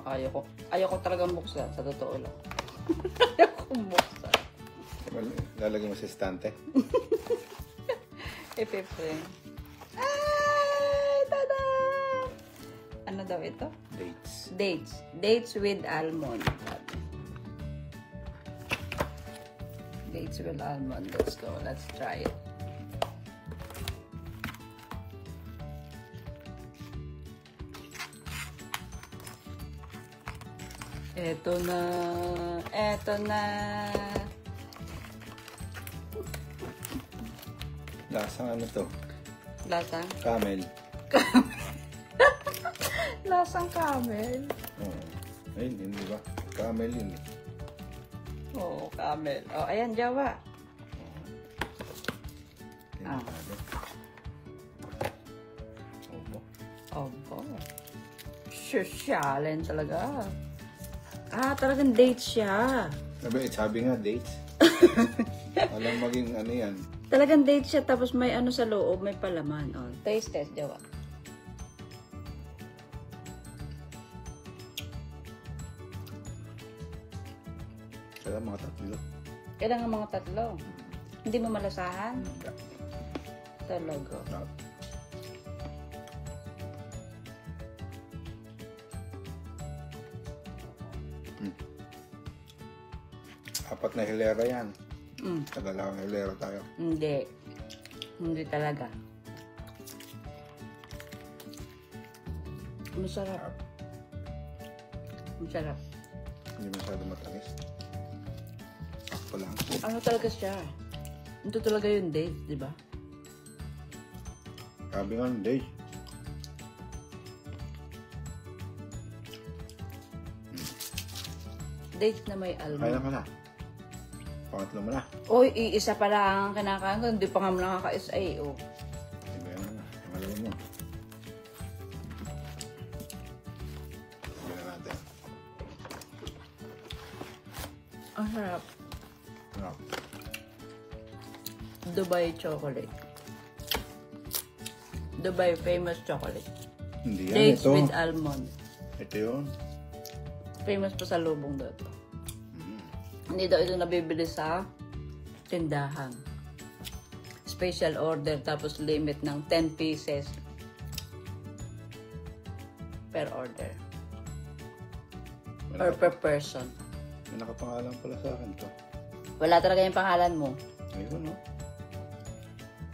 Ayoko talagang buksan, sa totoo lang. Ayoko buksan. Well, lalagay mo sa estante. Ipipring. Ay! Tada! Ano daw ito? Dates. Dates. Dates with almond. Dates with almond. Let's go. Let's try it. Eto na. Eto na. Lasang ano to? Lasang? Camel. Lasang camel. Oo. Ayun, yun, di ba? Camel yun eh. Oo, camel. Oh, ayan, Jawa. Ah. Opo. Sosyalen talaga. Talagang dates siya. Sabi nga, dates. Alam maging ano yan. Talagang dates siya, tapos may ano sa loob, may palaman. Oh, taste test, Jawa. Kaya mga tatlo. Kailangan mga tatlo. Hindi mo malasahan? Talaga. Apat na hilera yan. Tagalawang hilera tayo. Hindi. Hindi talaga. Masarap. Masarap. Hindi masyado matamis. Ako lang. Ano talaga siya? Ito talaga yung date, di ba? Sabi nga, dates. Date na may Kaya almond. ka na. Pangatlo mo na. Oy, iisa pa lang ang kinakain ko. Hindi pa nga mo nakakais ay, oh. Sige na. Pangalawa mo. Sige na natin. Ang sarap. Sarap. Dubai chocolate. Dubai famous chocolate. Hindi yan. Dates Ito. with almond. Ito yun. Famous pa sa lubong daw ito. Hindi daw ito nabibili sa tindahan. Special order, tapos limit ng 10 pieces per order. Or per person. May nakapangalan pala sa akin to. Wala talaga yung pangalan mo. Ayun, no?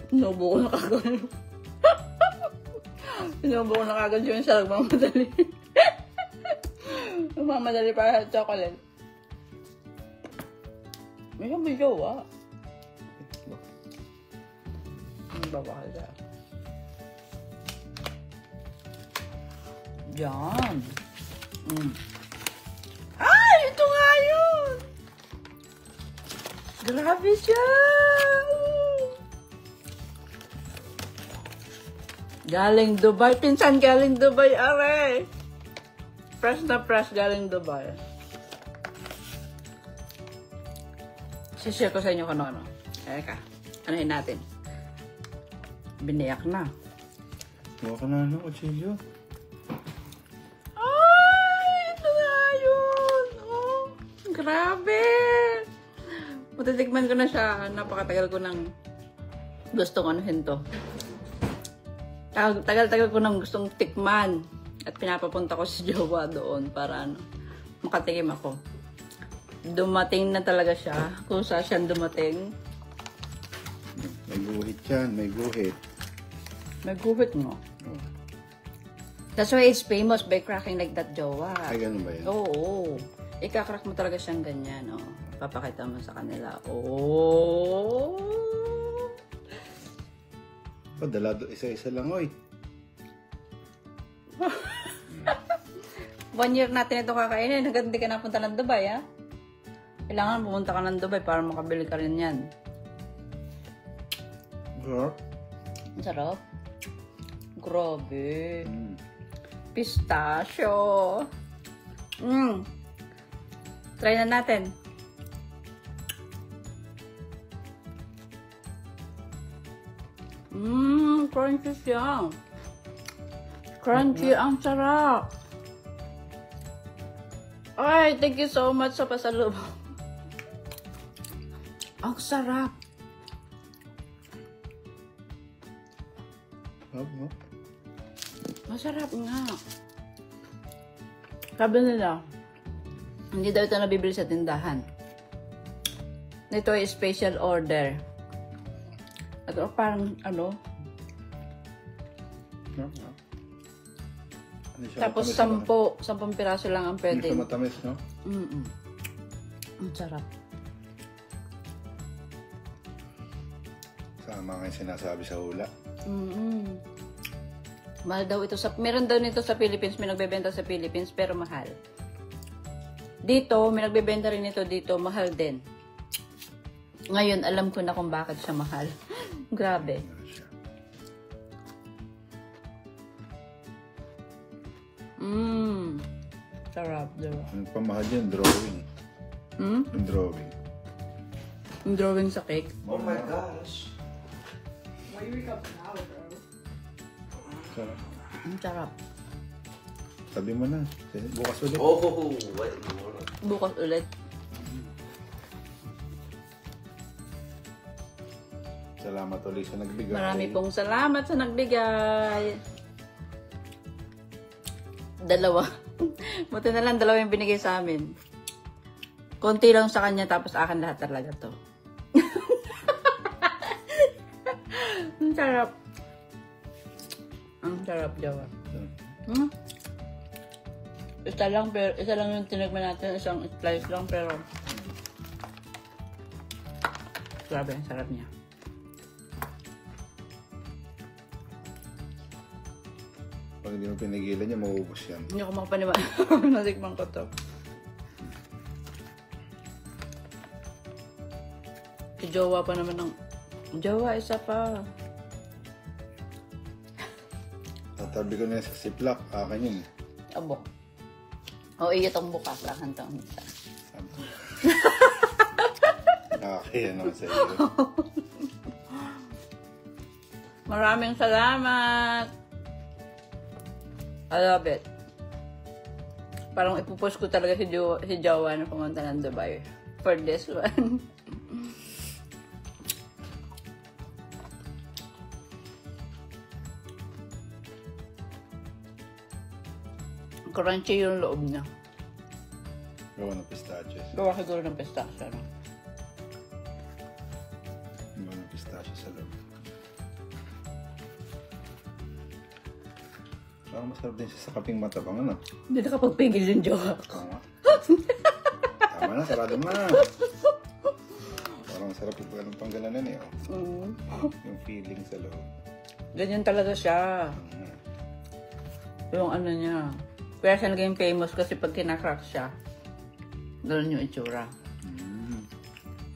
Sinubo ko na kagad. Sinubo ko na kagad yung sa nagmamadali. Nagmamadali para sa chocolate. May jowa. Ang babakal ka. Diyan. Ay! Ito nga yun! Grabe siya! Galing Dubai. Pinsan galing Dubai, are. Fresh na fresh galing Dubai. Share ko sa inyo kung ano. Eka, anuhin natin. Biniyak na. Huwag ka na ano, kutsilyo. Ay! Ito nga yun! Oh, grabe! Matitikman ko na siya. Napakatagal ko nang gustong anuhin to. Tagal-tagal ko nang gustong tikman. At pinapapunta ko si Jowa doon para makatikim ako. Dumating na talaga siya. Kung saan siya dumating. May guhit yan, may guhit. May guhit mo. Oh. That's why it's famous by cracking like that, Jowa. Ay, ganun ba yan? Oo. Ika-crack mo talaga siyang ganyan, oh. Papakita mo sa kanila. Oh! Dalado, isa-isa lang, oy. 1 year natin ito kakainin. Hanggang hindi ka napunta ng Dubai, ha? Kailangan pumunta ka ng Dubai para makabili ka rin yan. Sarap. Ang sarap. Grabe. Pistachio. Try na natin. Crunchy siya. Crunchy, ang sarap. Ay, thank you so much sa pasalubong. Ang sarap. No? Masarap nga. Sabi nila, hindi daw ito nabibili sa tindahan. Ito ay special order. At parang ano. No? Hindi siya Tapos matamis, 10 piraso lang ang Hindi pwede. siya matamis, no? Ang sarap. Sama nga yung sinasabi sa hula. Mahal daw ito meron daw nito sa Philippines, may nagbebenta sa Philippines pero mahal. Dito, may nagbebenta rin ito dito, mahal din. Ngayon, alam ko na kung bakit siya mahal. Grabe. Ano siya? Sarap, diba? Ang pamahal yun, drawing. Yung drawing. Yung drawing sa cake. Oh my gosh. Why you wake up now, bro? Sarap. Ang sarap. Sabi mo na. Bukas ulit. Oh, wait. Bukas ulit. Salamat ulit sa nagbigay. Marami pong salamat sa nagbigay. 2. Buti na lang 2 yung binigay sa amin. Konti lang sa kanya tapos akin lahat talaga to. Ang sarap. Ang sarap, Jawa. Isa lang yung tinigman natin, isang slice lang pero grabe, ang sarap niya. Pag hindi mo pinigilan niya, mauubos yan. Hindi ako makapaniwala. Natikman ko to. Si Jowa pa naman ng... Jowa, isa pa. Tatabi ko na yan sa ziplock. Akin yun. Abo. O, iyo tong bukas. Akan tong isa. Akin naman sa iyo. Maraming salamat. I love it. Parang ipupost ko talaga si Jowa na pumunta ng Dubai for this one. Crunchy yung loob niya. Gawa ng pistachios. Gawa siguro ng pistachio, no? Gawa ng pistachios sa loob. Parang masarap din siya sa kaping matabang, ano? Hindi nakapagpigil yung Jowa ko. Tama. Tama na, sarado mo na. Parang masarap yung ganun panggalanan eh. Oh. Yung feeling sa loob. Ganyan talaga siya. Yung ano niya. Kaya siya naging famous kasi pag kinakrack siya, gano'n yung itsura.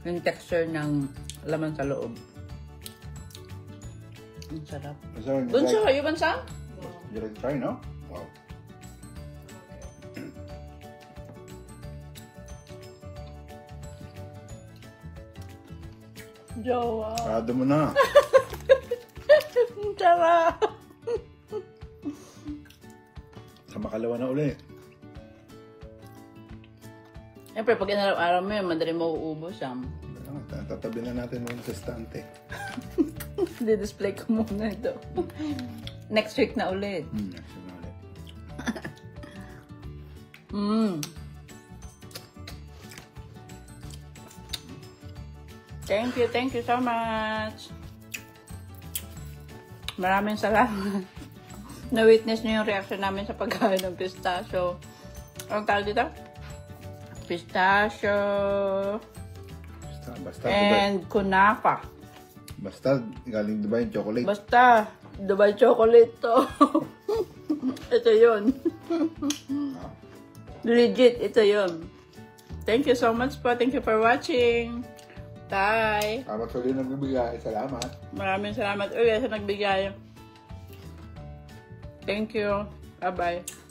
Yung texture ng laman sa loob. Ang sarap. So, Bunso, you want some? you like try, no? Wow. Jowa. Sarado mo na. Ang sarap. Sa makalawa na uli. Siyempre, pag inaraw-araw mo yun, madali mauubos siya. Tatabi na natin muna sa stante. Di-display ko muna ito. Next week na ulit. Next na ulit. Thank you so much. Maraming salamat. Na-witness niyo yung reaction namin sa pagkain ng pistachio. Anong tawag dito? Pistachio Basta and kunafa. Basta galing Dubai yung chocolate. Basta, Dubai chocolate to. Ito yun. Legit, ito yun. Thank you so much po. Thank you for watching. Bye. Salamat sa ulit nagbibigay. Salamat. Maraming salamat ulit sa nagbigay. Thank you. Bye-bye.